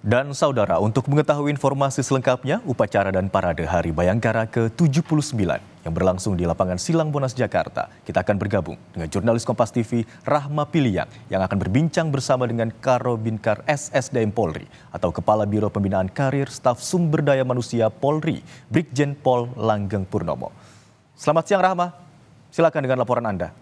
Dan saudara, untuk mengetahui informasi selengkapnya, upacara dan parade Hari Bayangkara ke-79 yang berlangsung di lapangan Silang Monas, Jakarta, kita akan bergabung dengan jurnalis Kompas TV Rahma Piliang yang akan berbincang bersama dengan Karobinkar SSDM Polri atau Kepala Biro Pembinaan Karir Staf Sumber Daya Manusia Polri, Brigjen Pol Langgeng Purnomo. Selamat siang Rahma, silakan dengan laporan Anda.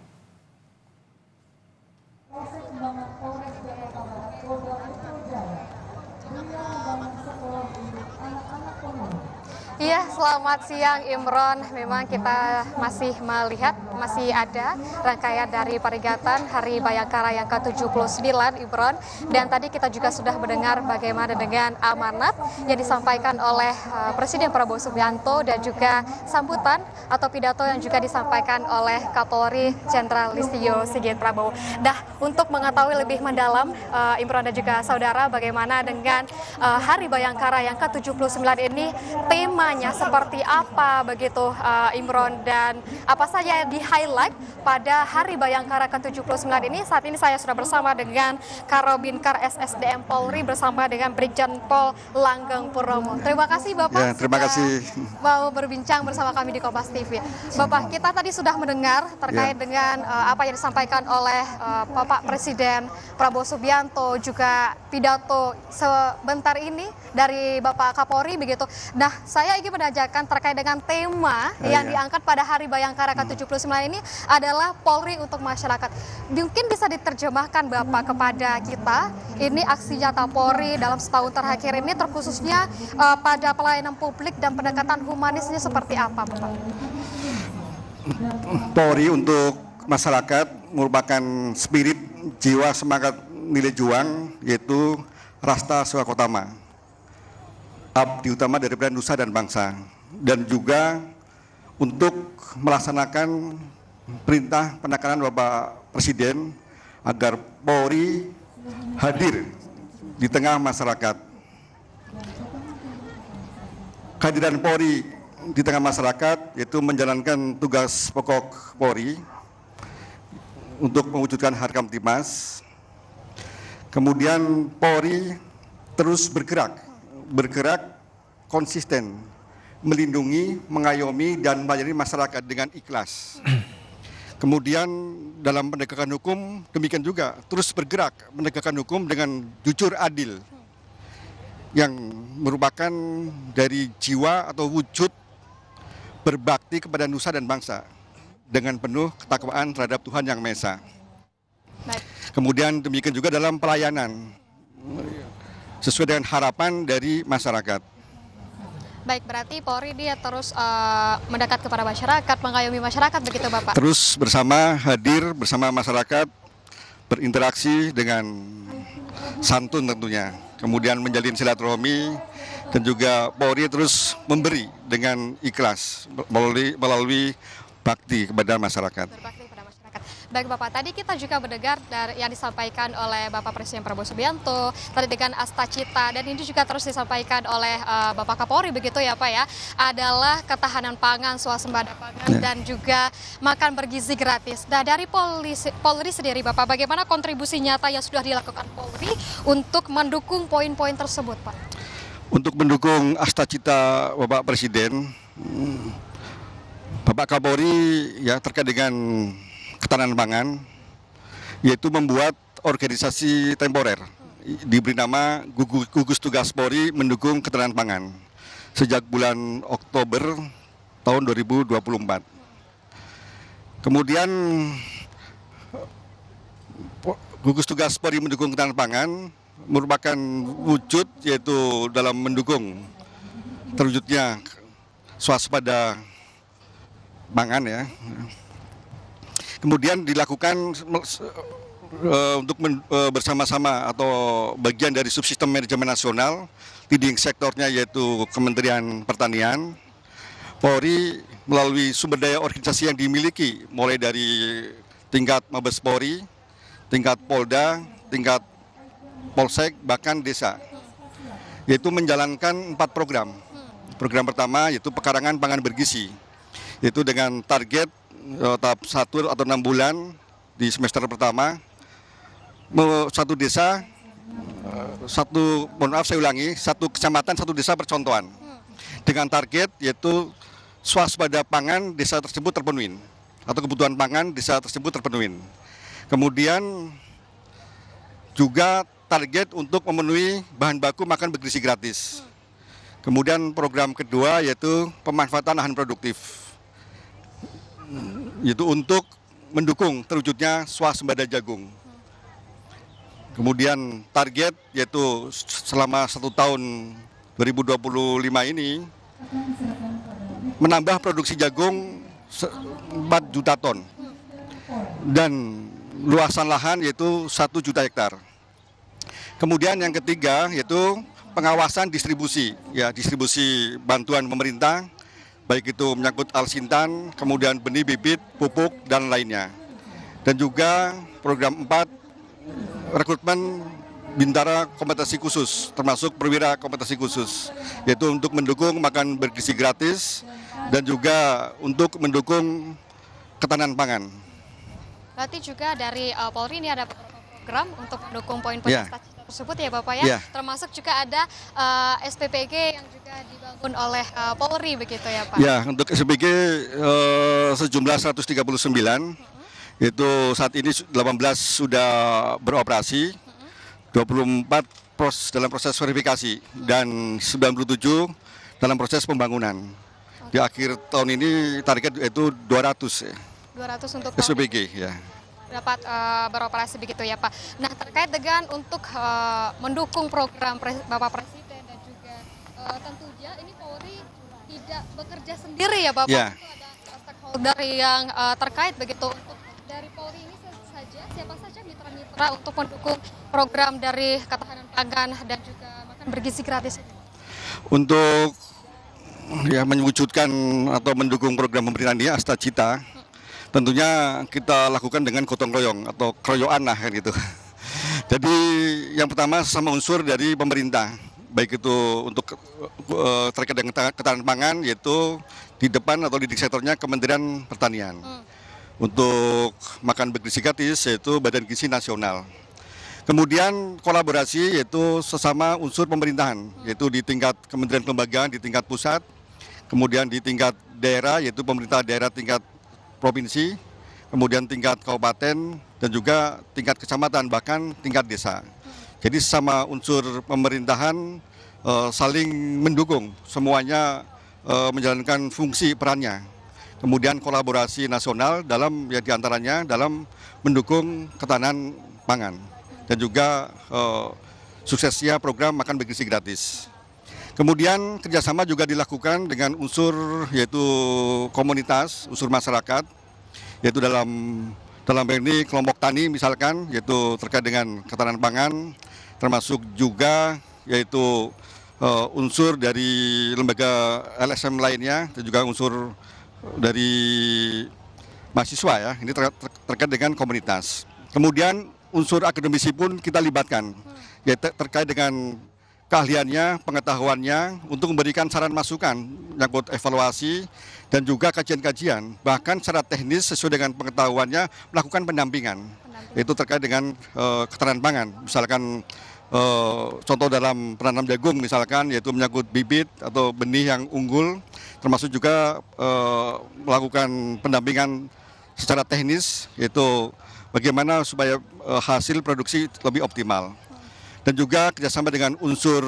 Iya, selamat siang Imron. Memang kita masih melihat masih ada rangkaian dari peringatan Hari Bayangkara yang ke-79 Imron. Dan tadi kita juga sudah mendengar bagaimana dengan amanat yang disampaikan oleh Presiden Prabowo Subianto dan juga sambutan atau pidato yang juga disampaikan oleh Kapolri Jenderal Listio Sigit Prabowo. Nah, untuk mengetahui lebih mendalam Imron dan juga saudara bagaimana dengan Hari Bayangkara yang ke-79 ini, temanya seperti apa begitu Imron, dan apa saja yang di-highlight pada Hari Bayangkara ke-79 ini. Saat ini saya sudah bersama dengan Karobinkar SSDM Polri bersama dengan Brigjen Pol Langgeng Purnomo. Terima kasih Bapak terima kasih mau berbincang bersama kami di Kompas TV. Bapak, kita tadi sudah mendengar terkait dengan apa yang disampaikan oleh Bapak Presiden Prabowo Subianto, juga pidato sebentar ini dari Bapak Kapolri begitu. Nah, saya ingin menanyakan terkait dengan tema yang diangkat pada Hari Bayangkara ke-79 ini adalah Polri untuk masyarakat. Mungkin bisa diterjemahkan Bapak kepada kita, ini aksi nyata Polri dalam setahun terakhir ini terkhususnya pada pelayanan publik dan pendekatan humanisnya seperti apa Bapak? Polri untuk masyarakat merupakan spirit jiwa semangat nilai juang, yaitu Rasta Swakotama, abdi utama daripada nusa dan bangsa, dan juga untuk melaksanakan perintah penekanan Bapak Presiden agar Polri hadir di tengah masyarakat. Kehadiran Polri di tengah masyarakat yaitu menjalankan tugas pokok Polri untuk mewujudkan Harkam Tipmas. Kemudian Polri terus bergerak konsisten, melindungi, mengayomi, dan melayani masyarakat dengan ikhlas. Kemudian dalam penegakan hukum demikian juga terus bergerak menegakkan hukum dengan jujur adil, yang merupakan dari jiwa atau wujud berbakti kepada nusa dan bangsa dengan penuh ketakwaan terhadap Tuhan Yang Maha Esa. Kemudian demikian juga dalam pelayanan sesuai dengan harapan dari masyarakat. Baik, berarti Polri dia terus mendekat kepada masyarakat, mengayomi masyarakat begitu Bapak? Terus hadir bersama masyarakat, berinteraksi dengan santun tentunya. Kemudian menjalin silaturahmi, dan juga Polri terus memberi dengan ikhlas melalui bakti kepada masyarakat. Baik Bapak, tadi kita juga mendengar dari yang disampaikan oleh Bapak Presiden Prabowo Subianto tadi dengan Astacita, dan ini juga terus disampaikan oleh Bapak Kapolri begitu ya Pak ya, adalah ketahanan pangan, swasembada pangan, dan juga makan bergizi gratis. Nah, dari Polri sendiri Bapak, bagaimana kontribusi nyata yang sudah dilakukan Polri untuk mendukung poin-poin tersebut Pak? Untuk mendukung Astacita Bapak Presiden, Bapak Kapolri ya terkait dengan ketahanan pangan, yaitu membuat organisasi temporer diberi nama Gugus Tugas Polri mendukung ketahanan pangan sejak bulan Oktober tahun 2024. Kemudian Gugus Tugas Polri mendukung ketahanan pangan merupakan wujud yaitu dalam mendukung terwujudnya swasembada pangan ya. Kemudian dilakukan untuk bersama-sama atau bagian dari subsistem manajemen nasional, leading sektornya yaitu Kementerian Pertanian. Polri melalui sumber daya organisasi yang dimiliki mulai dari tingkat Mabes Polri, tingkat Polda, tingkat Polsek, bahkan desa, yaitu menjalankan 4 program. Program pertama yaitu pekarangan pangan bergizi, yaitu dengan target tahap 1 atau 6 bulan di semester pertama, satu desa satu kecamatan, satu desa percontohan. Dengan target yaitu swasembada pangan desa tersebut terpenuhi, atau kebutuhan pangan desa tersebut terpenuhi. Kemudian juga target untuk memenuhi bahan baku makan bergizi gratis. Kemudian program kedua yaitu pemanfaatan lahan produktif, yaitu untuk mendukung terwujudnya swasembada jagung. Kemudian target yaitu selama 1 tahun 2025 ini menambah produksi jagung 4 juta ton dan luasan lahan yaitu 1 juta hektar. Kemudian yang ketiga yaitu pengawasan distribusi, ya distribusi bantuan pemerintah, baik itu menyangkut alsintan, kemudian benih bibit, pupuk dan lainnya. Dan juga program 4 rekrutmen bintara kompetensi khusus, termasuk perwira kompetensi khusus, yaitu untuk mendukung makan bergizi gratis dan juga untuk mendukung ketahanan pangan. Berarti juga dari Polri ini ada program untuk mendukung poin-poin tersebut ya Bapak ya, termasuk juga ada SPPG yang juga dibangun oleh Polri begitu ya Pak? Ya, untuk SPPG sejumlah 139, itu saat ini 18 sudah beroperasi, 24 dalam proses verifikasi, dan 97 dalam proses pembangunan. Di akhir tahun ini target itu 200 ya. 200 untuk SPPG ya. Dapat beroperasi begitu ya Pak. Nah, terkait dengan untuk mendukung program Bapak Presiden dan juga tentunya ini Polri tidak bekerja sendiri ya Bapak. Ya. Itu ada stakeholder yang terkait begitu. Untuk dari Polri ini saja siapa saja mitra-mitra untuk mendukung program dari ketahanan pangan dan juga makan bergizi gratis ini? Untuk ya mewujudkan atau mendukung program pemerintahan ini Asta Cita, tentunya kita lakukan dengan gotong royong atau keroyokan lah kan gitu. Jadi yang pertama sama unsur dari pemerintah, baik itu untuk terkait dengan ketahanan pangan, yaitu di depan atau di sektornya Kementerian Pertanian. Untuk makan bergizi gratis yaitu Badan Gizi Nasional. Kemudian kolaborasi yaitu sesama unsur pemerintahan, yaitu di tingkat kementerian kelembagaan di tingkat pusat, kemudian di tingkat daerah yaitu pemerintah daerah tingkat provinsi, kemudian tingkat kabupaten, dan juga tingkat kecamatan, bahkan tingkat desa. Jadi sama unsur pemerintahan saling mendukung, semuanya menjalankan fungsi perannya. Kemudian kolaborasi nasional dalam ya diantaranya dalam mendukung ketahanan pangan dan juga suksesnya program makan bergizi gratis. Kemudian kerjasama juga dilakukan dengan unsur yaitu komunitas, unsur masyarakat, yaitu dalam ini kelompok tani misalkan, yaitu terkait dengan ketahanan pangan, termasuk juga yaitu unsur dari lembaga LSM lainnya, dan juga unsur dari mahasiswa ya, ini terkait dengan komunitas. Kemudian unsur akademisi pun kita libatkan, yaitu terkait dengan keahliannya, pengetahuannya untuk memberikan saran masukan menyangkut evaluasi dan juga kajian-kajian, bahkan secara teknis sesuai dengan pengetahuannya melakukan pendampingan. Itu terkait dengan ketahanan pangan, misalkan contoh dalam penanam jagung misalkan yaitu menyangkut bibit atau benih yang unggul, termasuk juga melakukan pendampingan secara teknis yaitu bagaimana supaya hasil produksi lebih optimal. Dan juga kerjasama dengan unsur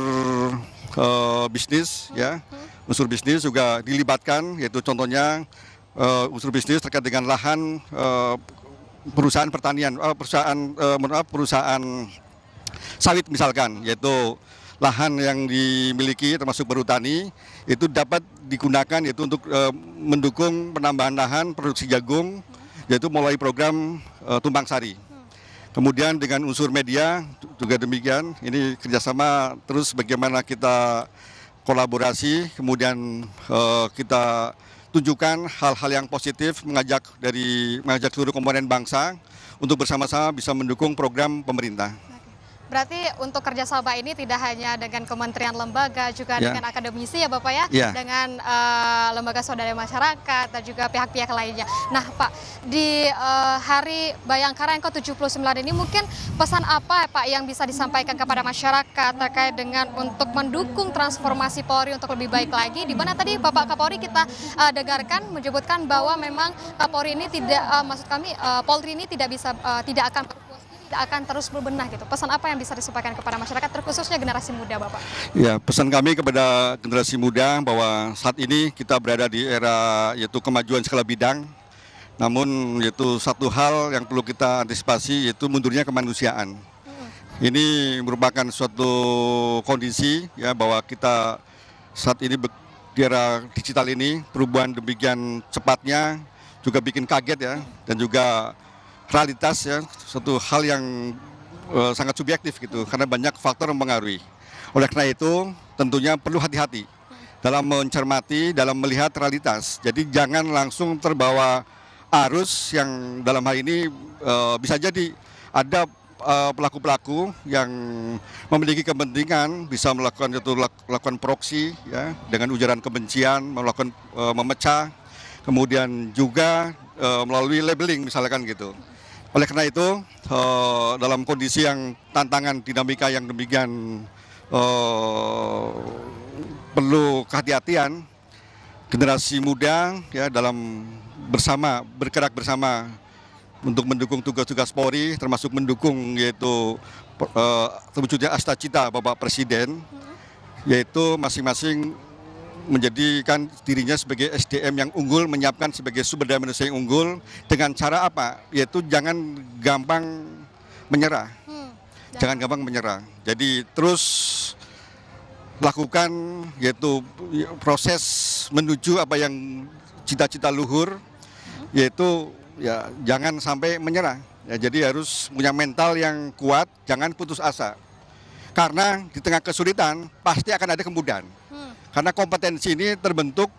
bisnis, ya, unsur bisnis juga dilibatkan, yaitu contohnya unsur bisnis terkait dengan lahan perusahaan pertanian, perusahaan sawit misalkan, yaitu lahan yang dimiliki termasuk berhutani itu dapat digunakan yaitu untuk mendukung penambahan lahan produksi jagung, yaitu mulai program tumpang sari. Kemudian dengan unsur media juga demikian, ini kerjasama terus bagaimana kita kolaborasi, kemudian kita tunjukkan hal-hal yang positif, mengajak seluruh komponen bangsa untuk bersama-sama bisa mendukung program pemerintah. Berarti untuk kerjasama ini tidak hanya dengan kementerian lembaga, juga Ya. dengan akademisi ya Bapak ya, Ya. dengan lembaga swadaya masyarakat dan juga pihak-pihak lainnya. Nah Pak, di Hari Bayangkara yang ke-79 ini mungkin pesan apa Pak yang bisa disampaikan kepada masyarakat terkait dengan untuk mendukung transformasi Polri untuk lebih baik lagi, di mana tadi Bapak Kapolri kita dengarkan menyebutkan bahwa memang Polri ini tidak, Polri ini tidak bisa, tidak akan berpuas diri, tidak akan terus berbenah gitu. Pesan apa yang bisa disampaikan kepada masyarakat, terkhususnya generasi muda Bapak? Ya, pesan kami kepada generasi muda bahwa saat ini kita berada di era yaitu kemajuan segala bidang. Namun yaitu satu hal yang perlu kita antisipasi yaitu mundurnya kemanusiaan. Ini merupakan suatu kondisi ya bahwa kita saat ini di era digital ini perubahan demikian cepatnya juga bikin kaget ya, dan juga realitas ya, suatu hal yang sangat subjektif gitu karena banyak faktor yang mempengaruhi. Oleh karena itu tentunya perlu hati-hati dalam mencermati, dalam melihat realitas. Jadi jangan langsung terbawa arus yang dalam hal ini bisa jadi ada pelaku-pelaku yang memiliki kepentingan bisa melakukan proksi ya dengan ujaran kebencian, melakukan memecah, kemudian juga melalui labeling misalkan gitu. Oleh karena itu dalam kondisi yang tantangan dinamika yang demikian perlu kehati-hatian, generasi muda ya dalam bergerak bersama untuk mendukung tugas-tugas Polri, termasuk mendukung yaitu terwujudnya cita Bapak Presiden, yaitu masing-masing menjadikan dirinya sebagai SDM yang unggul, menyiapkan sebagai sumber daya manusia yang unggul dengan cara apa? Yaitu jangan gampang menyerah. Jangan gampang menyerah. Jadi terus lakukan yaitu proses menuju apa yang cita-cita luhur, yaitu ya jangan sampai menyerah. Ya, jadi harus punya mental yang kuat, jangan putus asa. Karena di tengah kesulitan pasti akan ada kemudahan. Karena kompetensi ini terbentuk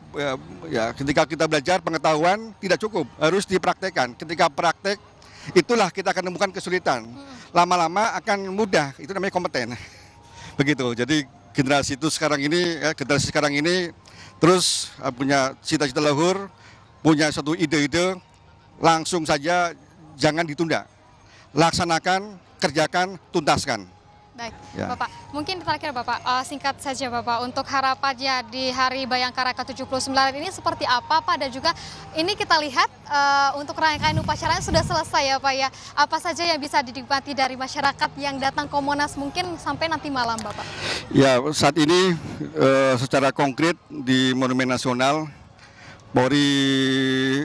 ya ketika kita belajar pengetahuan tidak cukup, harus dipraktekkan. Ketika praktek itulah kita akan menemukan kesulitan. Lama-lama akan mudah, itu namanya kompeten. Begitu. Jadi generasi sekarang ini terus punya cita-cita luhur, punya satu ide-ide, langsung saja jangan ditunda. Laksanakan, kerjakan, tuntaskan. Baik, Ya. Bapak. Mungkin terakhir Bapak, singkat saja Bapak, untuk harapannya di Hari Bayangkara ke-79 ini seperti apa Pak? Dan juga ini kita lihat untuk rangkaian upacaranya sudah selesai ya Pak ya. Apa saja yang bisa dinikmati dari masyarakat yang datang ke Monas mungkin sampai nanti malam Bapak? Ya, saat ini secara konkret di Monumen Nasional, Polri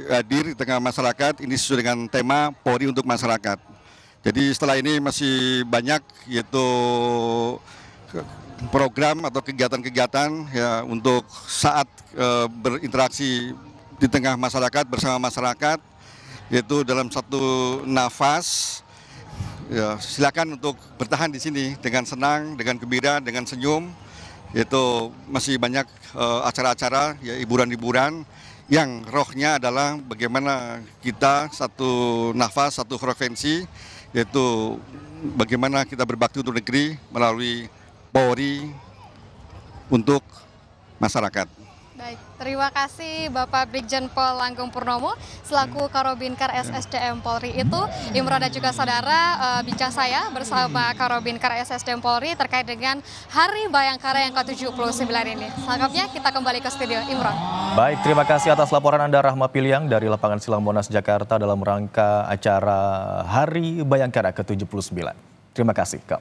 hadir di tengah masyarakat, ini sesuai dengan tema Polri untuk Masyarakat. Jadi setelah ini masih banyak yaitu program atau kegiatan-kegiatan ya untuk saat berinteraksi di tengah masyarakat bersama masyarakat, yaitu dalam satu nafas. Ya, silakan untuk bertahan di sini dengan senang, dengan gembira, dengan senyum. Yaitu masih banyak acara-acara ya hiburan-hiburan yang rohnya adalah bagaimana kita satu nafas, satu frekuensi, yaitu bagaimana kita berbakti untuk negeri melalui Polri untuk masyarakat. Baik, terima kasih Bapak Brigjen Pol Langgeng Purnomo selaku Karobincar SSDM Polri. Itu Imron dan juga saudara, bincang saya bersama Karobincar SSDM Polri terkait dengan Hari Bayangkara yang ke-79 ini. Selengkapnya kita kembali ke studio, Imron. Baik, terima kasih atas laporan Anda Rahma Piliang dari lapangan Silang Monas Jakarta dalam rangka acara Hari Bayangkara ke-79. Terima kasih, Kak.